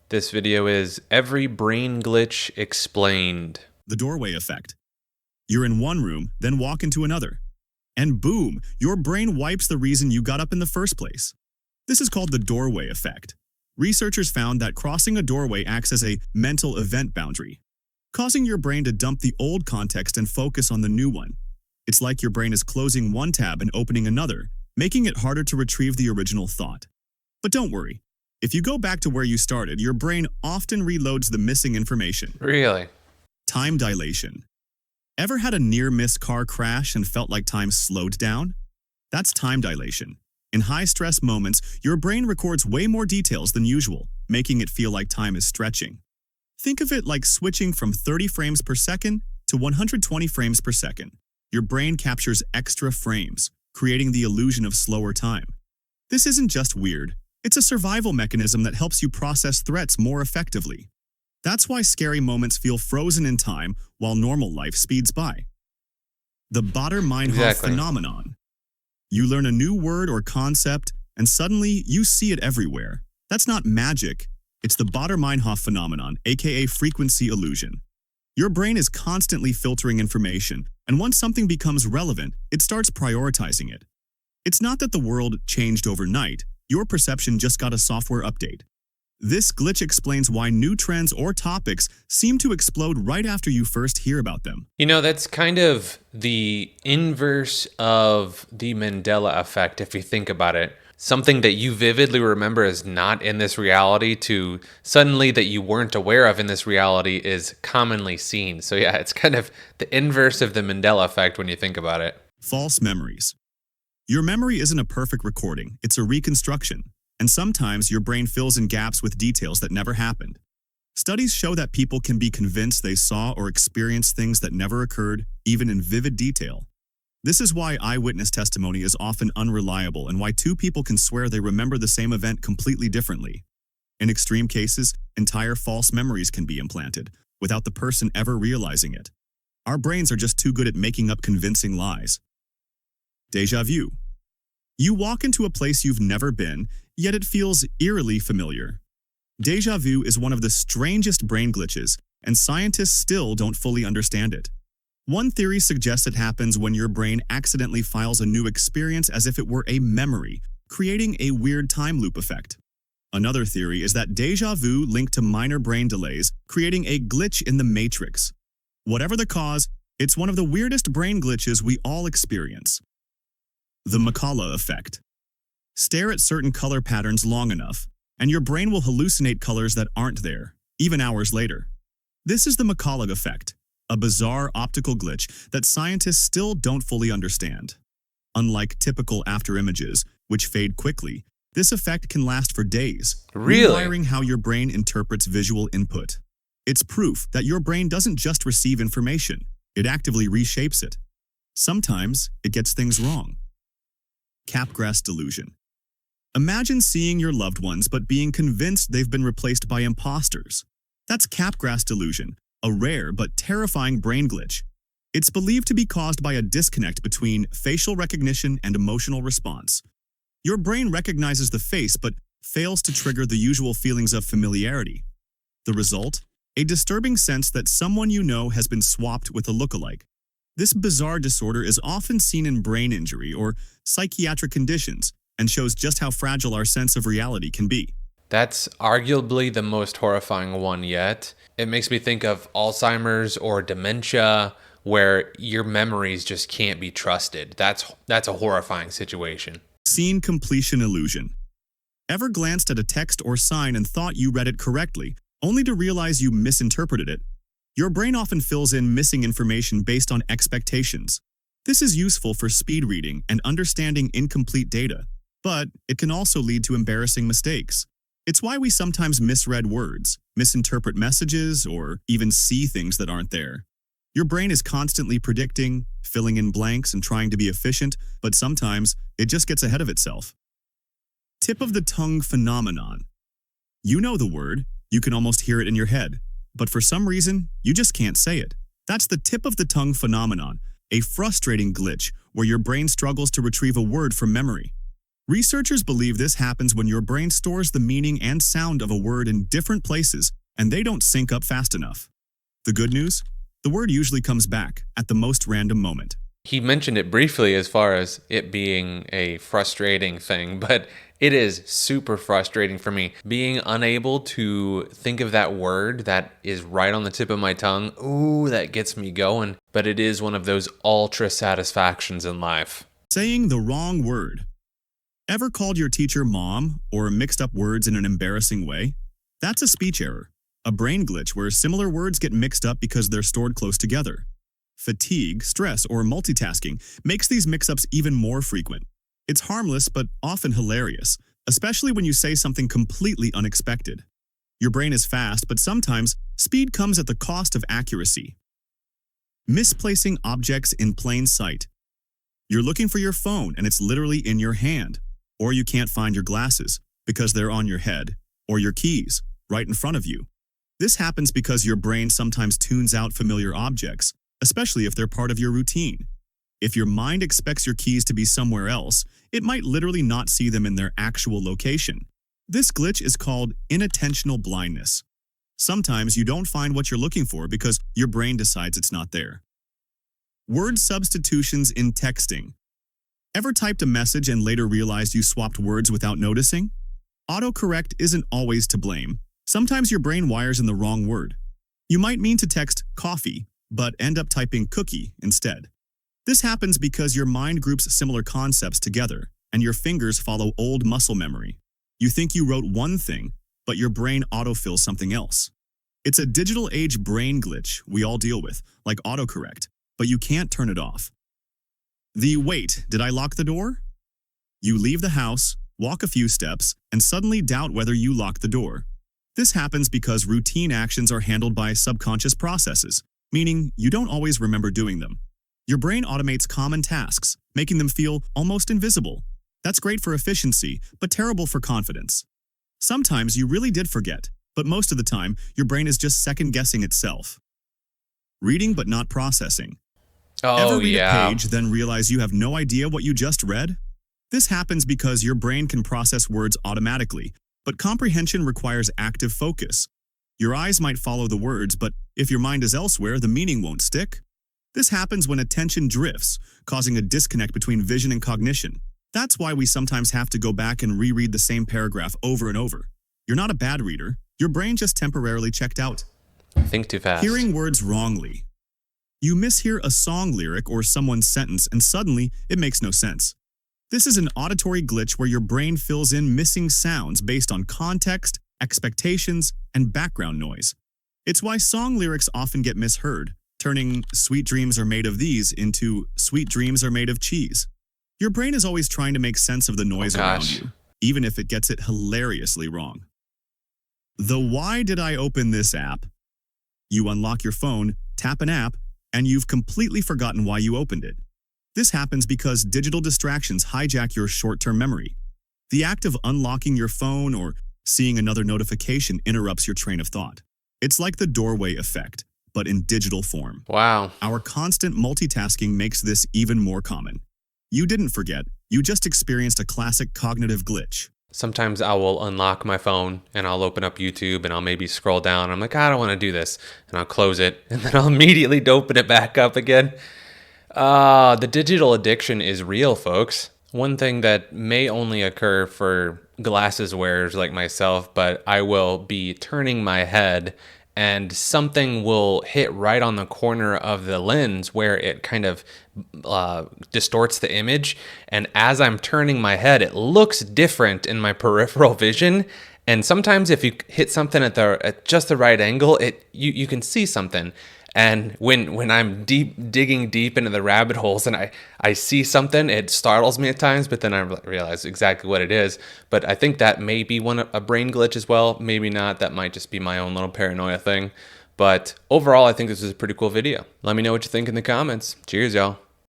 This video is Every Brain Glitch Explained. The doorway effect. You're in one room, then walk into another. And boom, your brain wipes the reason you got up in the first place. This is called the doorway effect. Researchers found that crossing a doorway acts as a mental event boundary, causing your brain to dump the old context and focus on the new one. It's like your brain is closing one tab and opening another, making it harder to retrieve the original thought. But don't worry. If you go back to where you started, your brain often reloads the missing information. Really? Time dilation. Ever had a near-miss car crash and felt like time slowed down? That's time dilation. In high-stress moments, your brain records way more details than usual, making it feel like time is stretching. Think of it like switching from 30 frames per second to 120 frames per second. Your brain captures extra frames, creating the illusion of slower time. This isn't just weird. It's a survival mechanism that helps you process threats more effectively. That's why scary moments feel frozen in time while normal life speeds by. The Baader-Meinhof phenomenon. You learn a new word or concept, and suddenly you see it everywhere. That's not magic. It's the Baader-Meinhof phenomenon, aka frequency illusion. Your brain is constantly filtering information, and once something becomes relevant, it starts prioritizing it. It's not that the world changed overnight. Your perception just got a software update. This glitch explains why new trends or topics seem to explode right after you first hear about them. You know, that's kind of the inverse of the Mandela effect, if you think about it. Something that you vividly remember is not in this reality to suddenly that you weren't aware of in this reality is commonly seen. So yeah, it's kind of the inverse of the Mandela effect when you think about it. False memories. Your memory isn't a perfect recording, it's a reconstruction. And sometimes your brain fills in gaps with details that never happened. Studies show that people can be convinced they saw or experienced things that never occurred, even in vivid detail. This is why eyewitness testimony is often unreliable and why two people can swear they remember the same event completely differently. In extreme cases, entire false memories can be implanted, without the person ever realizing it. Our brains are just too good at making up convincing lies. Deja vu. You walk into a place you've never been, yet it feels eerily familiar. Deja vu is one of the strangest brain glitches, and scientists still don't fully understand it. One theory suggests it happens when your brain accidentally files a new experience as if it were a memory, creating a weird time loop effect. Another theory is that deja vu linked to minor brain delays, creating a glitch in the matrix. Whatever the cause, it's one of the weirdest brain glitches we all experience. The Makala effect. Stare at certain color patterns long enough, and your brain will hallucinate colors that aren't there, even hours later. This is the Makala effect, a bizarre optical glitch that scientists still don't fully understand. Unlike typical afterimages, which fade quickly, this effect can last for days, rewiring how your brain interprets visual input. It's proof that your brain doesn't just receive information, it actively reshapes it. Sometimes it gets things wrong. Capgras delusion. Imagine seeing your loved ones but being convinced they've been replaced by imposters. That's Capgras delusion, a rare but terrifying brain glitch. It's believed to be caused by a disconnect between facial recognition and emotional response. Your brain recognizes the face but fails to trigger the usual feelings of familiarity. The result? A disturbing sense that someone you know has been swapped with a lookalike. This bizarre disorder is often seen in brain injury or psychiatric conditions and shows just how fragile our sense of reality can be. That's arguably the most horrifying one yet. It makes me think of Alzheimer's or dementia, where your memories just can't be trusted. That's a horrifying situation. Scene completion illusion. Ever glanced at a text or sign and thought you read it correctly, only to realize you misinterpreted it? Your brain often fills in missing information based on expectations. This is useful for speed reading and understanding incomplete data, but it can also lead to embarrassing mistakes. It's why we sometimes misread words, misinterpret messages, or even see things that aren't there. Your brain is constantly predicting, filling in blanks, and trying to be efficient, but sometimes it just gets ahead of itself. Tip of the tongue phenomenon. You know the word, you can almost hear it in your head, but for some reason, you just can't say it. That's the tip of the tongue phenomenon, a frustrating glitch where your brain struggles to retrieve a word from memory. Researchers believe this happens when your brain stores the meaning and sound of a word in different places and they don't sync up fast enough. The good news? The word usually comes back at the most random moment. He mentioned it briefly as far as it being a frustrating thing, but it is super frustrating for me. Being unable to think of that word that is right on the tip of my tongue, ooh, that gets me going. But it is one of those ultra satisfactions in life. Saying the wrong word. Ever called your teacher mom or mixed up words in an embarrassing way? That's a speech error, a brain glitch where similar words get mixed up because they're stored close together. Fatigue, stress, or multitasking makes these mix-ups even more frequent. It's harmless but often hilarious, especially when you say something completely unexpected. Your brain is fast, but sometimes speed comes at the cost of accuracy. Misplacing objects in plain sight. You're looking for your phone and it's literally in your hand, or you can't find your glasses because they're on your head, or your keys right in front of you. This happens because your brain sometimes tunes out familiar objects, especially if they're part of your routine. If your mind expects your keys to be somewhere else, it might literally not see them in their actual location. This glitch is called inattentional blindness. Sometimes you don't find what you're looking for because your brain decides it's not there. Word substitutions in texting. Ever typed a message and later realized you swapped words without noticing? Autocorrect isn't always to blame. Sometimes your brain wires in the wrong word. You might mean to text coffee, but end up typing cookie instead. This happens because your mind groups similar concepts together, and your fingers follow old muscle memory. You think you wrote one thing, but your brain autofills something else. It's a digital age brain glitch we all deal with, like autocorrect, but you can't turn it off. The wait, did I lock the door? You leave the house, walk a few steps, and suddenly doubt whether you locked the door. This happens because routine actions are handled by subconscious processes, meaning you don't always remember doing them. Your brain automates common tasks, making them feel almost invisible. That's great for efficiency, but terrible for confidence. Sometimes you really did forget, but most of the time, your brain is just second-guessing itself. Reading but not processing. Oh, Ever read yeah. a page, then realize you have no idea what you just read? This happens because your brain can process words automatically, but comprehension requires active focus. Your eyes might follow the words, but if your mind is elsewhere, the meaning won't stick. This happens when attention drifts, causing a disconnect between vision and cognition. That's why we sometimes have to go back and reread the same paragraph over and over. You're not a bad reader. Your brain just temporarily checked out. Think too fast. Hearing words wrongly. You mishear a song lyric or someone's sentence and suddenly it makes no sense. This is an auditory glitch where your brain fills in missing sounds based on context, expectations, and background noise. It's why song lyrics often get misheard, turning "sweet dreams are made of these" into "sweet dreams are made of cheese." Your brain is always trying to make sense of the noise around you, even if it gets it hilariously wrong. The why did I open this app? You unlock your phone, tap an app, and you've completely forgotten why you opened it. This happens because digital distractions hijack your short-term memory. The act of unlocking your phone or seeing another notification interrupts your train of thought. It's like the doorway effect, but in digital form. Wow. Our constant multitasking makes this even more common. You didn't forget, you just experienced a classic cognitive glitch. Sometimes I will unlock my phone and I'll open up YouTube and I'll maybe scroll down. I'm like, I don't want to do this. And I'll close it and then I'll immediately open it back up again. The digital addiction is real, folks. One thing that may only occur for glasses wearers like myself, but I will be turning my head and something will hit right on the corner of the lens where it kind of distorts the image. And as I'm turning my head, it looks different in my peripheral vision. And sometimes if you hit something at just the right angle, you can see something. And when I'm digging deep into the rabbit holes and I see something, it startles me at times, but then I realize exactly what it is. But I think that may be a brain glitch as well. Maybe not. That might just be my own little paranoia thing. But overall, I think this is a pretty cool video. Let me know what you think in the comments. Cheers, y'all.